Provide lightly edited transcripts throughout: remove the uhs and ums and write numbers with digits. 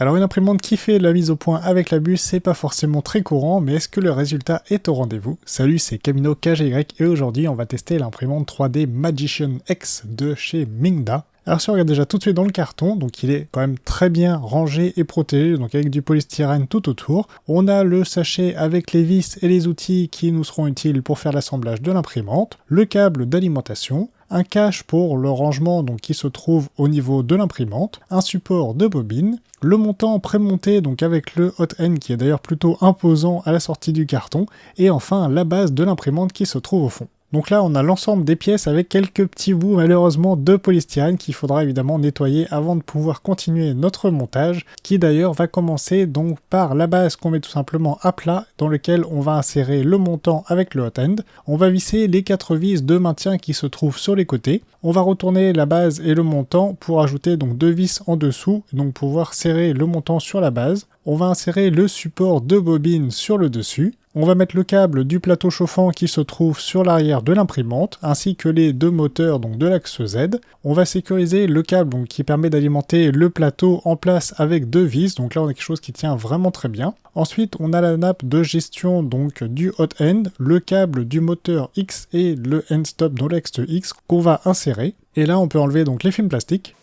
Alors une imprimante qui fait la mise au point avec la buse, c'est pas forcément très courant, mais est-ce que le résultat est au rendez-vous? Salut, c'est Camino KGY et aujourd'hui on va tester l'imprimante 3D Magician X de chez Mingda. Alors si on regarde déjà tout de suite dans le carton, donc il est quand même très bien rangé et protégé, donc avec du polystyrène tout autour. On a le sachet avec les vis et les outils qui nous seront utiles pour faire l'assemblage de l'imprimante, le câble d'alimentation, un cache pour le rangement donc qui se trouve au niveau de l'imprimante, un support de bobine, le montant prémonté donc avec le hot end qui est d'ailleurs plutôt imposant à la sortie du carton, et enfin la base de l'imprimante qui se trouve au fond. Donc là on a l'ensemble des pièces avec quelques petits bouts malheureusement de polystyrène qu'il faudra évidemment nettoyer avant de pouvoir continuer notre montage, qui d'ailleurs va commencer donc par la base qu'on met tout simplement à plat, dans lequel on va insérer le montant avec le hot end. On va visser les 4 vis de maintien qui se trouvent sur les côtés. On va retourner la base et le montant pour ajouter donc 2 vis en dessous, donc pouvoir serrer le montant sur la base. On va insérer le support de bobine sur le dessus. On va mettre le câble du plateau chauffant qui se trouve sur l'arrière de l'imprimante, ainsi que les deux moteurs donc de l'axe Z. On va sécuriser le câble donc, qui permet d'alimenter le plateau en place avec 2 vis, donc là on a quelque chose qui tient vraiment très bien. Ensuite on a la nappe de gestion donc du hot end, le câble du moteur X et le end stop dans l'axe X qu'on va insérer. Et là on peut enlever donc les films plastiques.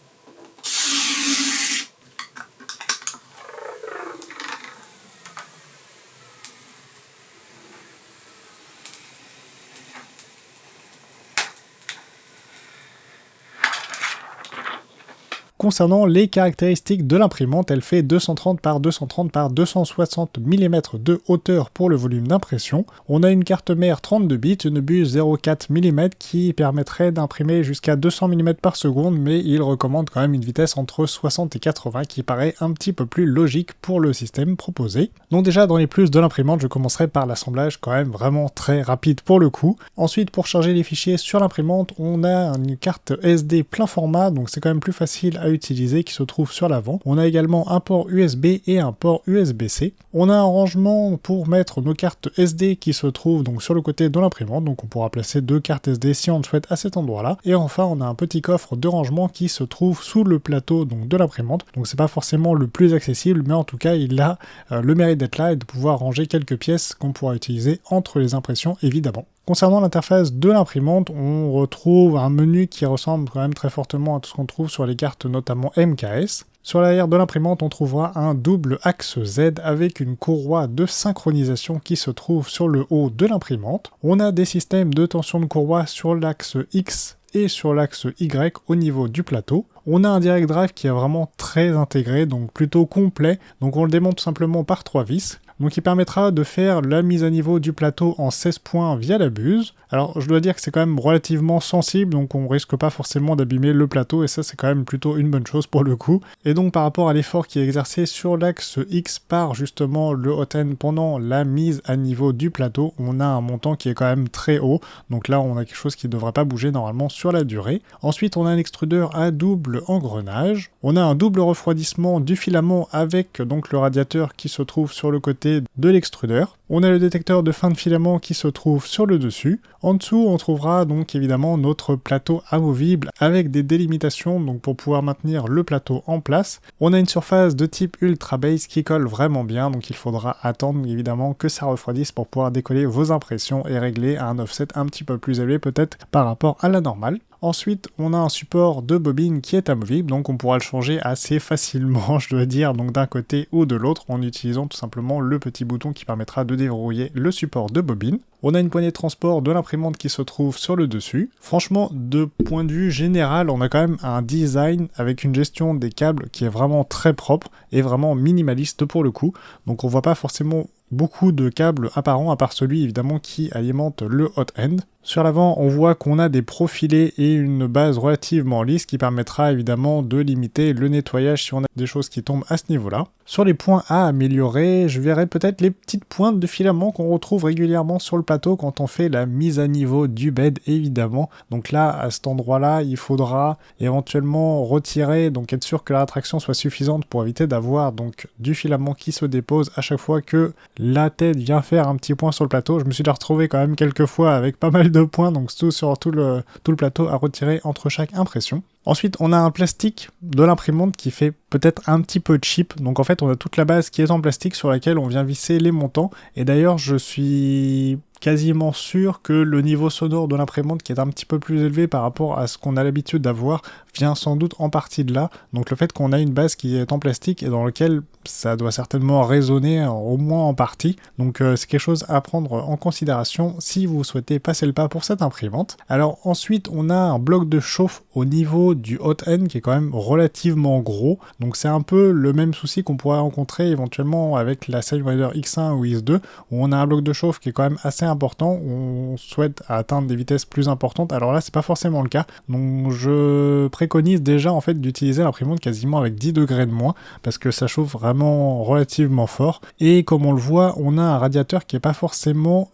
Concernant les caractéristiques de l'imprimante, elle fait 230 par 230 par 260 mm de hauteur pour le volume d'impression. On a une carte mère 32 bits, une buse 0,4 mm qui permettrait d'imprimer jusqu'à 200 mm par seconde, mais il recommande quand même une vitesse entre 60 et 80 qui paraît un petit peu plus logique pour le système proposé. Donc déjà dans les plus de l'imprimante, je commencerai par l'assemblage quand même vraiment très rapide pour le coup. Ensuite pour charger les fichiers sur l'imprimante, on a une carte SD plein format, donc c'est quand même plus facile à utiliser qui se trouve sur l'avant. On a également un port USB et un port USB-C. On a un rangement pour mettre nos cartes SD qui se trouvent donc sur le côté de l'imprimante, donc on pourra placer 2 cartes SD si on le souhaite à cet endroit-là. Et enfin on a un petit coffre de rangement qui se trouve sous le plateau donc de l'imprimante. Donc c'est pas forcément le plus accessible, mais en tout cas il a le mérite d'être là et de pouvoir ranger quelques pièces qu'on pourra utiliser entre les impressions évidemment. Concernant l'interface de l'imprimante, on retrouve un menu qui ressemble quand même très fortement à tout ce qu'on trouve sur les cartes notamment MKS. Sur l'arrière de l'imprimante, on trouvera un double axe Z avec une courroie de synchronisation qui se trouve sur le haut de l'imprimante. On a des systèmes de tension de courroie sur l'axe X et sur l'axe Y au niveau du plateau. On a un direct drive qui est vraiment très intégré, donc plutôt complet, donc on le démonte tout simplement par 3 vis. Donc il permettra de faire la mise à niveau du plateau en 16 points via la buse. Alors je dois dire que c'est quand même relativement sensible, donc on risque pas forcément d'abîmer le plateau, et ça c'est quand même plutôt une bonne chose pour le coup. Et donc par rapport à l'effort qui est exercé sur l'axe X par justement le hot end pendant la mise à niveau du plateau, on a un montant qui est quand même très haut, donc là on a quelque chose qui ne devrait pas bouger normalement sur la durée. Ensuite on a un extrudeur à double engrenage, on a un double refroidissement du filament avec donc le radiateur qui se trouve sur le côté de l'extrudeur. On a le détecteur de fin de filament qui se trouve sur le dessus. En dessous, on trouvera donc évidemment notre plateau amovible avec des délimitations donc pour pouvoir maintenir le plateau en place. On a une surface de type Ultra Base qui colle vraiment bien, donc il faudra attendre évidemment que ça refroidisse pour pouvoir décoller vos impressions et régler à un offset un petit peu plus élevé peut-être par rapport à la normale. Ensuite, on a un support de bobine qui est amovible, donc on pourra le changer assez facilement, je dois dire, donc d'un côté ou de l'autre, en utilisant tout simplement le petit bouton qui permettra de déverrouiller le support de bobine. On a une poignée de transport de l'imprimante qui se trouve sur le dessus. Franchement, de point de vue général, on a quand même un design avec une gestion des câbles qui est vraiment très propre et vraiment minimaliste pour le coup. Donc on voit pas forcément beaucoup de câbles apparents, à part celui évidemment qui alimente le hot end. Sur l'avant, on voit qu'on a des profilés et une base relativement lisse qui permettra évidemment de limiter le nettoyage si on a des choses qui tombent à ce niveau-là. Sur les points à améliorer, je verrai peut-être les petites pointes de filament qu'on retrouve régulièrement sur le plateau quand on fait la mise à niveau du bed évidemment. Donc là, à cet endroit-là, il faudra éventuellement retirer, donc être sûr que la rétraction soit suffisante pour éviter d'avoir donc du filament qui se dépose à chaque fois que la tête vient faire un petit point sur le plateau. Je me suis déjà retrouvé quand même quelques fois avec pas mal de points, donc sur tout le plateau à retirer entre chaque impression. Ensuite, on a un plastique de l'imprimante qui fait peut-être un petit peu cheap. Donc en fait, on a toute la base qui est en plastique sur laquelle on vient visser les montants. Et d'ailleurs, je suis quasiment sûr que le niveau sonore de l'imprimante, qui est un petit peu plus élevé par rapport à ce qu'on a l'habitude d'avoir, vient sans doute en partie de là. Donc le fait qu'on a une base qui est en plastique et dans lequel ça doit certainement résonner au moins en partie. Donc c'est quelque chose à prendre en considération si vous souhaitez passer le pas pour cette imprimante. Alors ensuite, on a un bloc de chauffe au niveau du hot end qui est quand même relativement gros. Donc c'est un peu le même souci qu'on pourrait rencontrer éventuellement avec la SideWinder X1 ou X2 où on a un bloc de chauffe qui est quand même assez important, où on souhaite atteindre des vitesses plus importantes. Alors là, c'est pas forcément le cas. Donc je préconise déjà en fait d'utiliser l'imprimante quasiment avec 10 degrés de moins parce que ça chauffe vraiment relativement fort. Et comme on le voit, on a un radiateur qui est pas forcément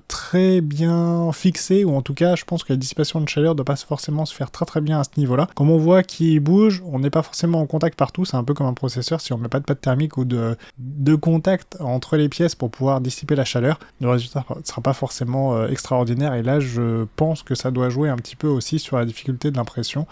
très bien fixé, ou en tout cas, je pense que la dissipation de chaleur ne doit pas forcément se faire très bien à ce niveau-là. Comme on voit qu'il bouge, on n'est pas forcément en contact partout, c'est un peu comme un processeur, si on met pas de pâte thermique ou de contact entre les pièces pour pouvoir dissiper la chaleur, le résultat ne sera pas forcément extraordinaire, et là je pense que ça doit jouer un petit peu aussi sur la difficulté de l'impression,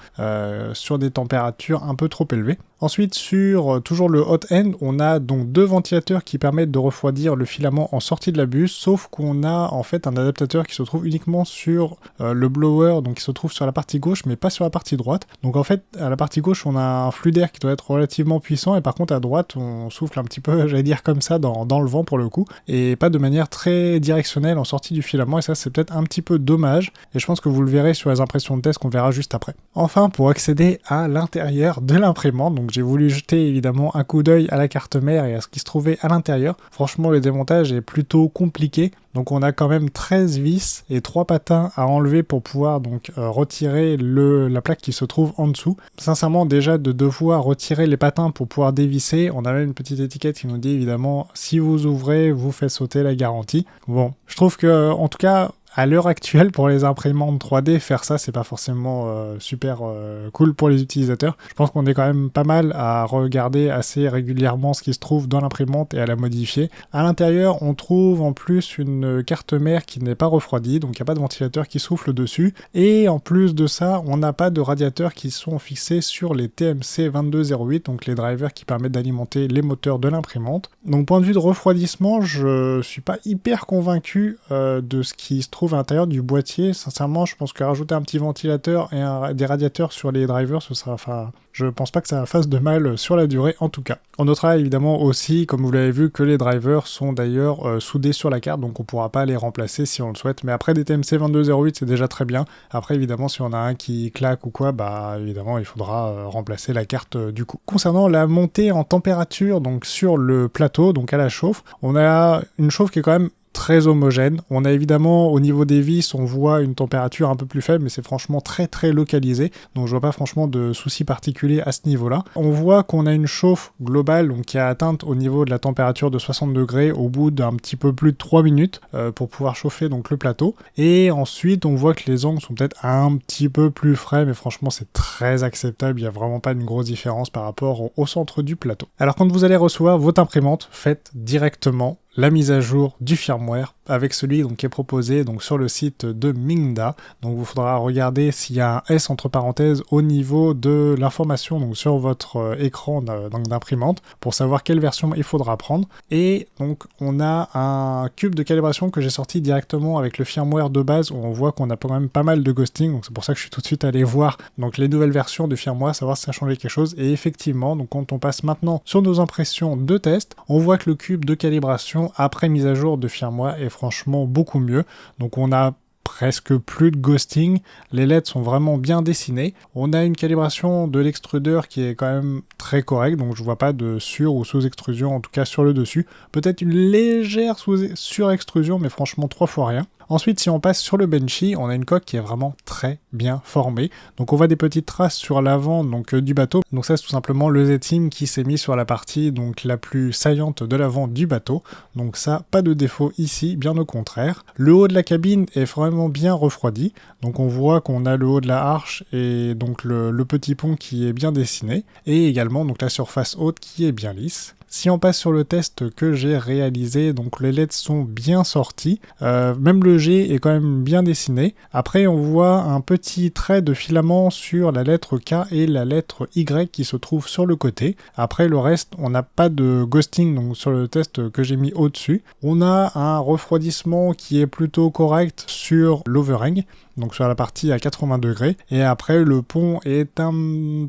sur des températures un peu trop élevées. Ensuite, sur toujours le hot end, on a donc deux ventilateurs qui permettent de refroidir le filament en sortie de la buse, sauf qu'on a en fait un adaptateur qui se trouve uniquement sur le blower, donc qui se trouve sur la partie gauche mais pas sur la partie droite. Donc en fait, à la partie gauche, on a un flux d'air qui doit être relativement puissant, et par contre à droite, on souffle un petit peu, j'allais dire comme ça, dans le vent pour le coup, et pas de manière très directionnelle en sortie du filament, et ça c'est peut-être un petit peu dommage, et je pense que vous le verrez sur les impressions de test qu'on verra juste après. Enfin, pour accéder à l'intérieur de l'imprimante, donc j'ai voulu jeter évidemment un coup d'œil à la carte mère et à ce qui se trouvait à l'intérieur. Franchement, le démontage est plutôt compliqué. Donc on a quand même 13 vis et 3 patins à enlever pour pouvoir donc retirer la plaque qui se trouve en dessous. Sincèrement, déjà de devoir retirer les patins pour pouvoir dévisser, on a même une petite étiquette qui nous dit évidemment si vous ouvrez, vous faites sauter la garantie. Bon, je trouve que en tout cas, à l'heure actuelle, pour les imprimantes 3D, faire ça, c'est pas forcément super cool pour les utilisateurs. Je pense qu'on est quand même pas mal à regarder assez régulièrement ce qui se trouve dans l'imprimante et à la modifier. À l'intérieur, on trouve en plus une carte mère qui n'est pas refroidie, donc il n'y a pas de ventilateur qui souffle dessus. Et en plus de ça, on n'a pas de radiateurs qui sont fixés sur les TMC 2208, donc les drivers qui permettent d'alimenter les moteurs de l'imprimante. Donc point de vue de refroidissement, je suis pas hyper convaincu de ce qui se trouve à l'intérieur du boîtier. Sincèrement, je pense que rajouter un petit ventilateur et des radiateurs sur les drivers, je pense pas que ça fasse de mal sur la durée en tout cas. On notera évidemment aussi, comme vous l'avez vu, que les drivers sont d'ailleurs soudés sur la carte, donc on pourra pas les remplacer si on le souhaite. Mais après des TMC 2208, c'est déjà très bien. Après évidemment, si on a un qui claque ou quoi, bah évidemment il faudra remplacer la carte du coup. Concernant la montée en température, donc sur le plateau, donc à la chauffe, on a une chauffe qui est quand même très homogène. On a évidemment au niveau des vis, on voit une température un peu plus faible, mais c'est franchement très localisé, donc je vois pas franchement de soucis particuliers à ce niveau-là. On voit qu'on a une chauffe globale donc qui a atteinte au niveau de la température de 60 degrés au bout d'un petit peu plus de 3 minutes pour pouvoir chauffer donc le plateau. Et ensuite, on voit que les angles sont peut-être un petit peu plus frais, mais franchement c'est très acceptable, il n'y a vraiment pas une grosse différence par rapport au centre du plateau. Alors quand vous allez recevoir votre imprimante, faites directement la mise à jour du firmware avec celui donc, qui est proposé donc, sur le site de Mingda. Donc il faudra regarder s'il y a un S entre parenthèses au niveau de l'information donc, sur votre écran d'imprimante pour savoir quelle version il faudra prendre. Et donc on a un cube de calibration que j'ai sorti directement avec le firmware de base où on voit qu'on a quand même pas mal de ghosting. Donc c'est pour ça que je suis tout de suite allé voir donc, les nouvelles versions du firmware, savoir si ça a changé quelque chose. Et effectivement, donc, quand on passe maintenant sur nos impressions de test, on voit que le cube de calibration après mise à jour de firmware est franchement beaucoup mieux. Donc on a presque plus de ghosting, les LED sont vraiment bien dessinés. On a une calibration de l'extrudeur qui est quand même très correcte, donc je vois pas de sur- ou sous-extrusion, en tout cas sur le dessus. Peut-être une légère sur-extrusion, mais franchement 3 fois rien. Ensuite, si on passe sur le Benchy, on a une coque qui est vraiment très bien formée. Donc on voit des petites traces sur l'avant du bateau. Donc ça, c'est tout simplement le Z-Team qui s'est mis sur la partie donc la plus saillante de l'avant du bateau. Donc ça, pas de défaut ici, bien au contraire. Le haut de la cabine est vraiment bien refroidi. Donc on voit qu'on a le haut de la arche et donc le petit pont qui est bien dessiné. Et également donc la surface haute qui est bien lisse. Si on passe sur le test que j'ai réalisé, donc les lettres sont bien sorties, même le G est quand même bien dessiné. Après on voit un petit trait de filament sur la lettre K et la lettre Y qui se trouve sur le côté. Après le reste, on n'a pas de ghosting donc sur le test que j'ai mis au-dessus. On a un refroidissement qui est plutôt correct sur l'overhang, donc sur la partie à 80 degrés, et après le pont est un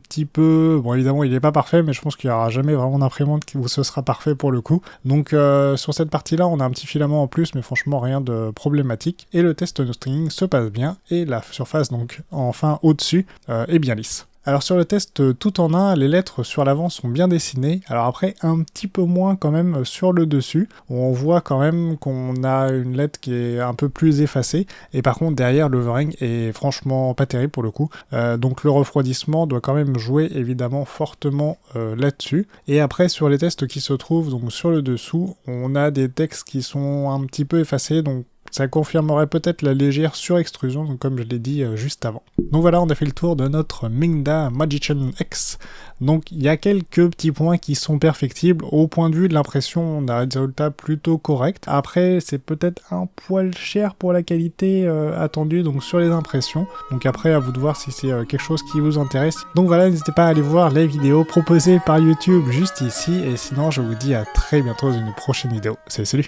petit peu, bon évidemment il n'est pas parfait, mais je pense qu'il n'y aura jamais vraiment d'imprimante où ce sera parfait pour le coup, donc sur cette partie là on a un petit filament en plus, mais franchement rien de problématique, et le test no stringing se passe bien, et la surface donc enfin au-dessus est bien lisse. Alors sur le test tout en un, les lettres sur l'avant sont bien dessinées, alors après un petit peu moins quand même sur le dessus, où on voit quand même qu'on a une lettre qui est un peu plus effacée, et par contre derrière l'overhang est franchement pas terrible pour le coup, donc le refroidissement doit quand même jouer évidemment fortement là-dessus. Et après sur les tests qui se trouvent donc sur le dessous, on a des textes qui sont un petit peu effacés, donc ça confirmerait peut-être la légère surextrusion, donc comme je l'ai dit juste avant. Donc voilà, on a fait le tour de notre Mingda Magician X. Donc il y a quelques petits points qui sont perfectibles. Au point de vue de l'impression, on a un résultat plutôt correct. Après, c'est peut-être un poil cher pour la qualité attendue donc sur les impressions. Donc après, à vous de voir si c'est quelque chose qui vous intéresse. Donc voilà, n'hésitez pas à aller voir les vidéos proposées par YouTube juste ici. Et sinon, je vous dis à très bientôt dans une prochaine vidéo. Salut!